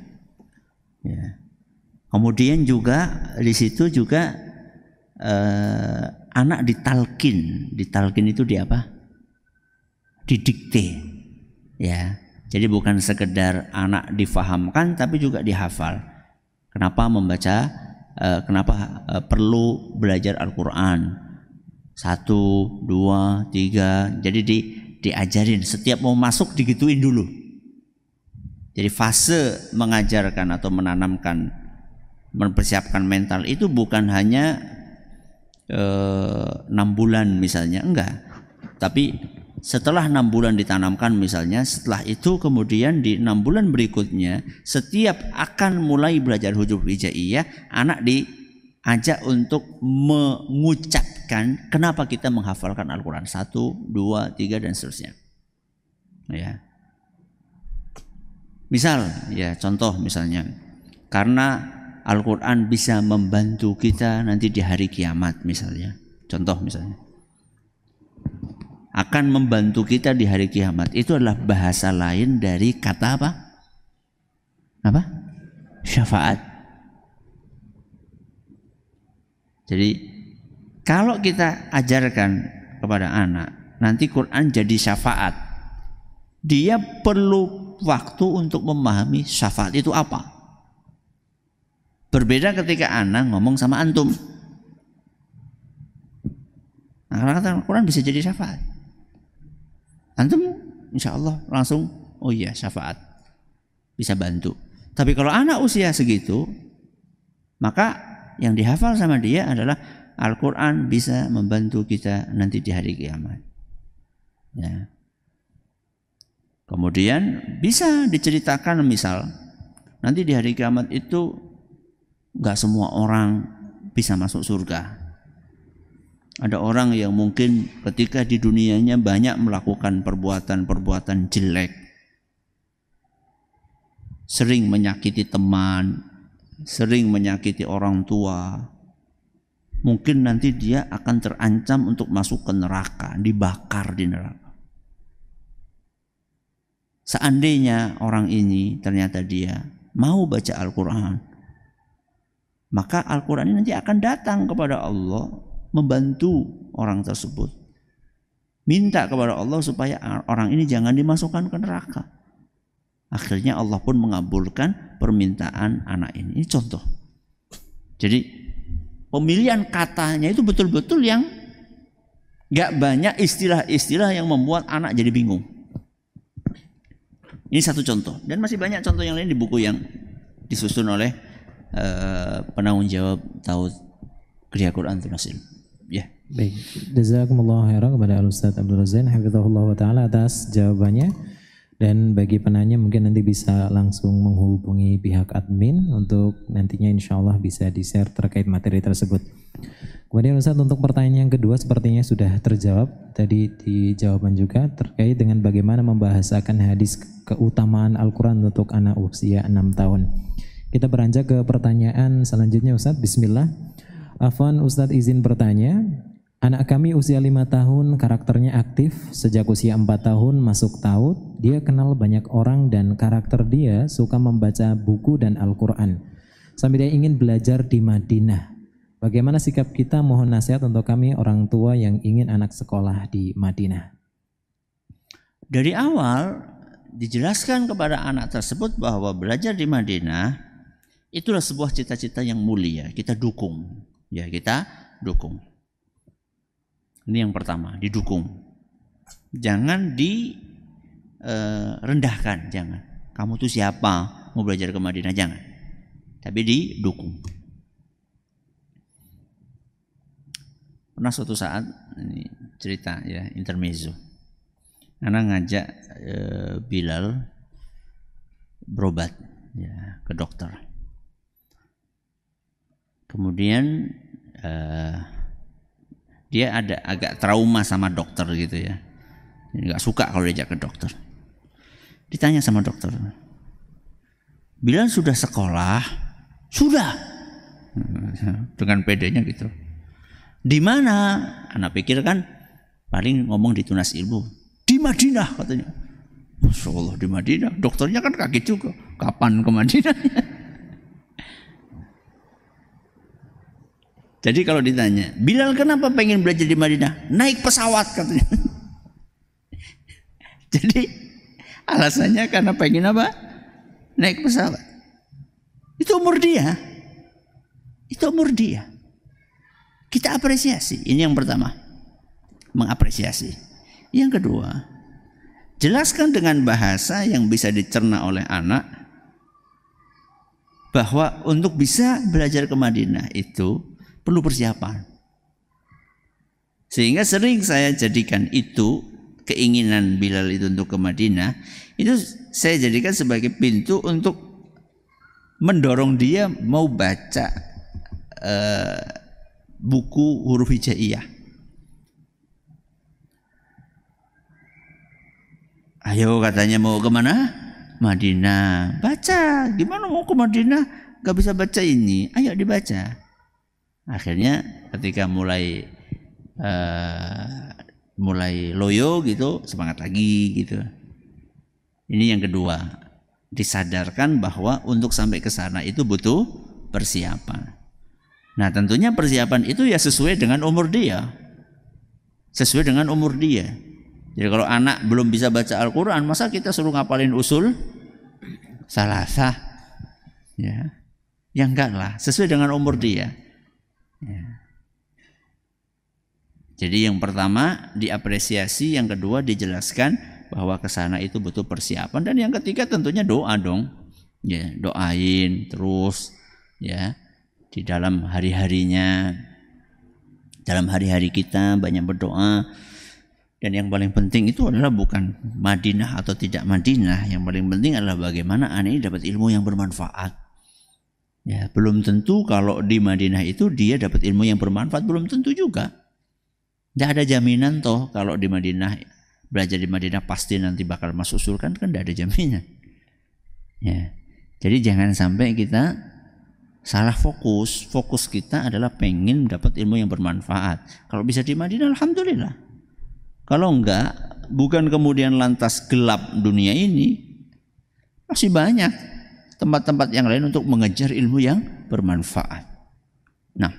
Ya. Kemudian juga di situ juga anak ditalkin itu di apa? Didikte. Ya. Jadi bukan sekedar anak difahamkan tapi juga dihafal. Kenapa membaca? Kenapa perlu belajar Al-Quran? 1, 2, 3. Jadi diajarin. Setiap mau masuk digituin dulu. Jadi fase mengajarkan atau menanamkan, mempersiapkan mental itu bukan hanya 6 bulan misalnya, enggak. Tapi setelah 6 bulan ditanamkan misalnya, setelah itu kemudian di 6 bulan berikutnya setiap akan mulai belajar huruf hijaiyah, anak diajak untuk mengucapkan kenapa kita menghafalkan Al-Quran 1, 2, 3 dan seterusnya. Ya. Misal, ya contoh misalnya, karena Al-Quran bisa membantu kita nanti di hari kiamat misalnya. Contoh misalnya, akan membantu kita di hari kiamat. Itu adalah bahasa lain dari kata apa? Apa? Syafaat. Jadi kalau kita ajarkan kepada anak, nanti Quran jadi syafaat. Dia perlu waktu untuk memahami syafaat itu apa. Berbeda ketika anak ngomong sama antum. Nah, karena Quran bisa jadi syafaat. Antum insya Allah langsung, oh iya syafaat, bisa bantu. Tapi kalau anak usia segitu, maka yang dihafal sama dia adalah Al-Quran bisa membantu kita nanti di hari kiamat. Ya. Kemudian bisa diceritakan misal, nanti di hari kiamat itu gak semua orang bisa masuk surga. Ada orang yang mungkin ketika di dunianya banyak melakukan perbuatan-perbuatan jelek, sering menyakiti teman, sering menyakiti orang tua. Mungkin nanti dia akan terancam untuk masuk ke neraka, dibakar di neraka. Seandainya orang ini ternyata dia mau baca Al-Quran, maka Al-Quran ini nanti akan datang kepada Allah membantu orang tersebut. Minta kepada Allah supaya orang ini jangan dimasukkan ke neraka. Akhirnya Allah pun mengabulkan permintaan anak ini. Ini contoh. Jadi pemilihan katanya itu betul-betul yang gak banyak istilah-istilah yang membuat anak jadi bingung. Ini satu contoh. Dan masih banyak contoh yang lain di buku yang disusun oleh penanggung jawab Taud Gereja Quran Tunasil. Ya. Baik. Jazakumullah khairan kepada Al-Ustaz Abdul Zain hafizahullah wa ta'ala atas jawabannya. Dan bagi penanya mungkin nanti bisa langsung menghubungi pihak admin untuk nantinya insya Allah bisa di-share terkait materi tersebut. Kemudian Ustaz, untuk pertanyaan yang kedua sepertinya sudah terjawab tadi di jawaban juga terkait dengan bagaimana membahasakan hadis keutamaan Al-Quran untuk anak usia 6 tahun. Kita beranjak ke pertanyaan selanjutnya Ustaz. Bismillah. Afwan Ustaz izin bertanya. Anak kami usia 5 tahun, karakternya aktif, sejak usia 4 tahun masuk Taud, dia kenal banyak orang dan karakter dia suka membaca buku dan Al-Quran. Sampai dia ingin belajar di Madinah. Bagaimana sikap kita? Mohon nasihat untuk kami orang tua yang ingin anak sekolah di Madinah. Dari awal dijelaskan kepada anak tersebut bahwa belajar di Madinah itulah sebuah cita-cita yang mulia. Kita dukung, ya kita dukung. Ini yang pertama, didukung. Jangan direndahkan, jangan. Kamu tuh siapa mau belajar ke Madinah, jangan. Tapi didukung. Pernah suatu saat, ini cerita ya, intermezzo. Anak ngajak Bilal berobat ya, ke dokter. Kemudian dia ada agak trauma sama dokter gitu ya. Nggak suka kalau diajak ke dokter. Ditanya sama dokter, Bilal sudah sekolah? Sudah. Dengan pedenya gitu. Di mana? Anak pikir kan paling ngomong di Tunas Ilmu. Di Madinah katanya. Masya Allah, di Madinah. Dokternya kan kaget juga. Kapan ke Madinah? Jadi kalau ditanya, Bilal kenapa pengen belajar di Madinah? Naik pesawat katanya. Jadi alasannya karena pengen apa? Naik pesawat. Itu umur dia. Itu umur dia. Kita apresiasi. Ini yang pertama. Mengapresiasi. Yang kedua, jelaskan dengan bahasa yang bisa dicerna oleh anak bahwa untuk bisa belajar ke Madinah itu perlu persiapan. Sehingga sering saya jadikan itu, keinginan Bilal itu untuk ke Madinah, itu saya jadikan sebagai pintu untuk mendorong dia mau baca buku huruf hijaiyah. Ayo katanya mau kemana? Madinah. Baca. Gimana mau ke Madinah? Gak bisa baca ini. Ayo dibaca. Akhirnya ketika mulai loyo gitu, semangat lagi gitu. Ini yang kedua. Disadarkan bahwa untuk sampai ke sana itu butuh persiapan. Nah tentunya persiapan itu ya sesuai dengan umur dia. Sesuai dengan umur dia. Jadi kalau anak belum bisa baca Al-Quran, masa kita suruh ngapalin usul salasah? Ya, ya enggak lah. Sesuai dengan umur dia. Ya. Jadi yang pertama diapresiasi, yang kedua dijelaskan bahwa ke sana itu butuh persiapan, dan yang ketiga tentunya doa dong. Ya, doain terus ya. Di dalam hari-harinya, dalam hari-hari kita banyak berdoa. Dan yang paling penting itu adalah bukan Madinah atau tidak Madinah. Yang paling penting adalah bagaimana anak ini dapat ilmu yang bermanfaat. Ya, belum tentu kalau di Madinah itu dia dapat ilmu yang bermanfaat, belum tentu juga. Tidak ada jaminan toh kalau di Madinah, belajar di Madinah pasti nanti bakal masuk surga, kan tidak ada jaminan. Ya. Jadi jangan sampai kita salah fokus. Fokus kita adalah pengen dapat ilmu yang bermanfaat. Kalau bisa di Madinah, alhamdulillah. Kalau enggak, bukan kemudian lantas gelap dunia ini, masih banyak tempat-tempat yang lain untuk mengejar ilmu yang bermanfaat. Nah,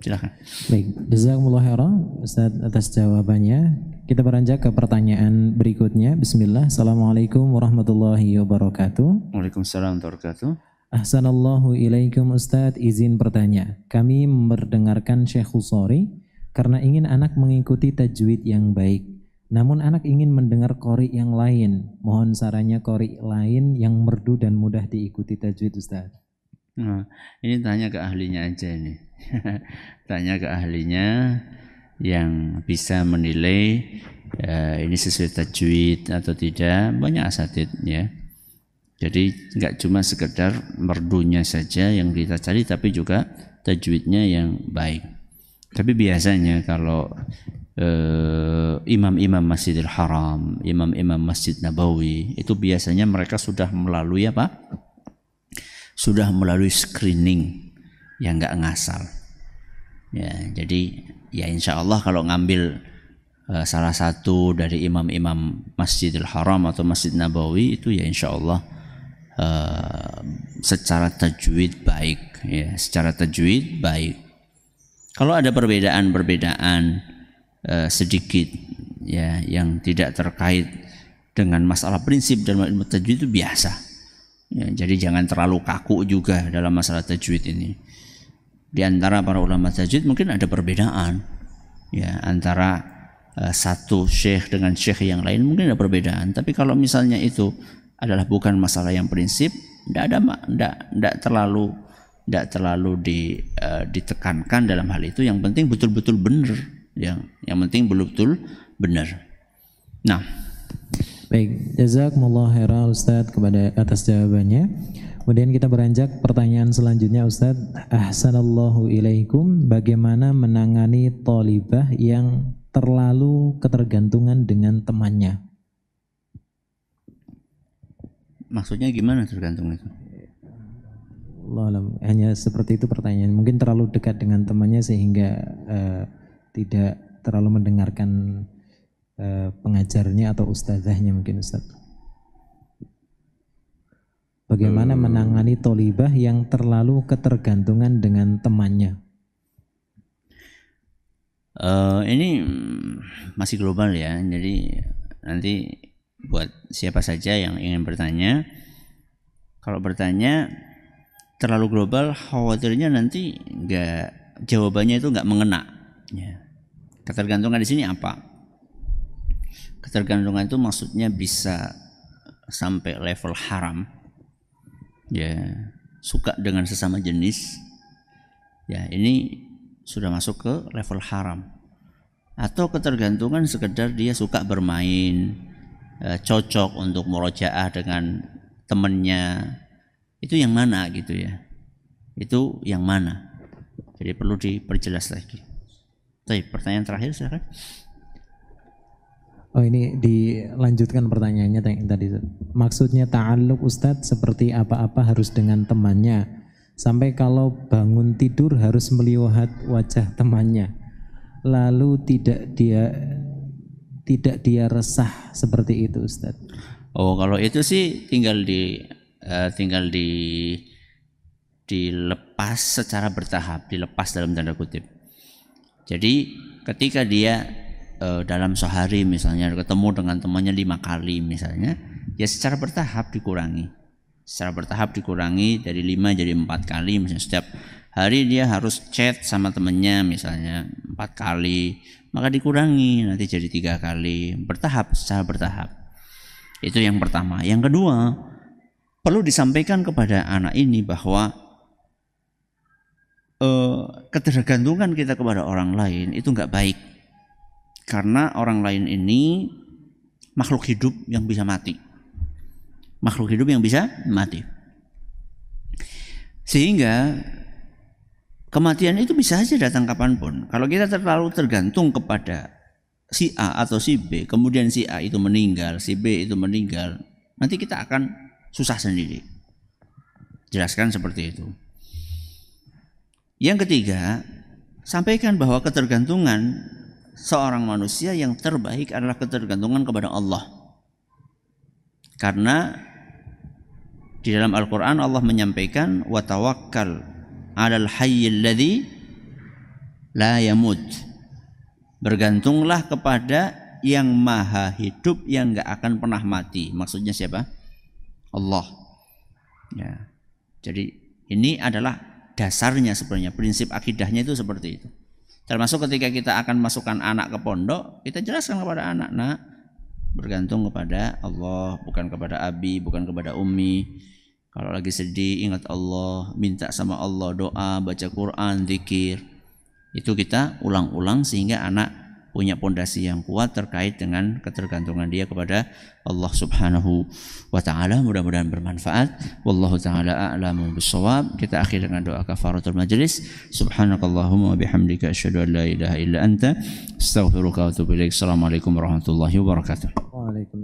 silakan. Baik, jazakumullah khairan Ustaz atas jawabannya. Kita beranjak ke pertanyaan berikutnya. Bismillah. Assalamualaikum warahmatullahi wabarakatuh. Waalaikumsalam warahmatullahi wabarakatuh. Ahsanallahu ilaikum Ustadz, izin bertanya. Kami mendengarkan Syekh Khusori karena ingin anak mengikuti tajwid yang baik. Namun anak ingin mendengar qori yang lain. Mohon sarannya qori lain yang merdu dan mudah diikuti tajwid Ustadz. Nah, ini tanya ke ahlinya aja ini. Tanya ke ahlinya yang bisa menilai ini sesuai tajwid atau tidak. Banyak asatid ya. Jadi nggak cuma sekedar merdunya saja yang kita cari, tapi juga tajwidnya yang baik. Tapi biasanya kalau imam-imam Masjidil Haram, imam-imam Masjid Nabawi, itu biasanya mereka sudah melalui apa? Sudah melalui screening yang nggak ngasal. Ya, jadi ya insya Allah kalau ngambil salah satu dari imam-imam Masjidil Haram atau Masjid Nabawi itu ya insya Allah secara tajwid baik, ya, secara tajwid baik. Kalau ada perbedaan sedikit ya yang tidak terkait dengan masalah prinsip dalam ilmu tajwid itu biasa. Ya, jadi jangan terlalu kaku juga dalam masalah tajwid ini. Di antara para ulama tajwid mungkin ada perbedaan ya antara satu syekh dengan syekh yang lain mungkin ada perbedaan. Tapi kalau misalnya itu adalah bukan masalah yang prinsip, tidak terlalu ditekankan dalam hal itu. Yang penting betul-betul benar, yang penting betul-betul benar. Nah, baik, jazakumullah khairan Ustadz atas jawabannya. Kemudian kita beranjak pertanyaan selanjutnya Ustadz. Ahsanallahu ilaikum, bagaimana menangani thalibah yang terlalu ketergantungan dengan temannya? Maksudnya gimana tergantung itu? Hanya seperti itu pertanyaan. Mungkin terlalu dekat dengan temannya sehingga tidak terlalu mendengarkan pengajarnya atau ustazahnya mungkin Ustaz. Bagaimana menangani thalibah yang terlalu ketergantungan dengan temannya? Ini masih global ya. Jadi nanti buat siapa saja yang ingin bertanya, kalau bertanya terlalu global, khawatirnya nanti jawabannya itu nggak mengena. Ya. Ketergantungan di sini apa? Ketergantungan itu maksudnya bisa sampai level haram, ya, suka dengan sesama jenis, ya ini sudah masuk ke level haram. Atau ketergantungan sekedar dia suka bermain, cocok untuk murojaah dengan temannya, itu yang mana gitu ya? Itu yang mana? Jadi perlu diperjelas lagi. Baik, pertanyaan terakhir silakan. Oh, ini dilanjutkan pertanyaannya tadi. Maksudnya ta'alluq Ustadz seperti apa-apa harus dengan temannya, sampai kalau bangun tidur harus melihat wajah temannya, lalu tidak dia resah seperti itu Ustadz. Oh, kalau itu sih tinggal dilepas secara bertahap, dilepas dalam tanda kutip. Jadi ketika dia dalam sehari misalnya ketemu dengan temannya 5 kali misalnya, ya secara bertahap dikurangi. Secara bertahap dikurangi dari 5 jadi 4 kali misalnya. Setiap hari dia harus chat sama temannya misalnya 4 kali, maka dikurangi nanti jadi 3 kali. Bertahap, secara bertahap. Itu yang pertama. Yang kedua, perlu disampaikan kepada anak ini bahwa ketergantungan kita kepada orang lain itu enggak baik. Karena orang lain ini makhluk hidup yang bisa mati. Makhluk hidup yang bisa mati. Sehingga kematian itu bisa saja datang kapanpun. Kalau kita terlalu tergantung kepada si A atau si B, kemudian si A itu meninggal, si B itu meninggal, nanti kita akan susah sendiri. Jelaskan seperti itu. Yang ketiga, sampaikan bahwa ketergantungan seorang manusia yang terbaik adalah ketergantungan kepada Allah. Karena di dalam Al-Quran Allah menyampaikan wa tawakkal 'alal hayyil ladzi la yamut. Bergantunglah kepada yang maha hidup yang enggak akan pernah mati. Maksudnya siapa? Allah. Ya. Jadi ini adalah dasarnya sebenarnya, prinsip akidahnya itu seperti itu. Termasuk ketika kita akan masukkan anak ke pondok, kita jelaskan kepada anak, nak, bergantung kepada Allah, bukan kepada abi, bukan kepada umi. Kalau lagi sedih, ingat Allah, minta sama Allah, doa, baca Quran, zikir. Itu kita ulang-ulang sehingga anak punya pondasi yang kuat terkait dengan ketergantungan dia kepada Allah Subhanahu wa taala. Mudah-mudahan bermanfaat. Wallahu taala a'lamu bissawab. Kita akhiri dengan doa kafaratul majlis. Subhanakallahumma wa bihamdika asyhadu an la ilaha illa anta astaghfiruka wa atubu ilaik. Assalamualaikum warahmatullahi wabarakatuh. Waalaikumsalam.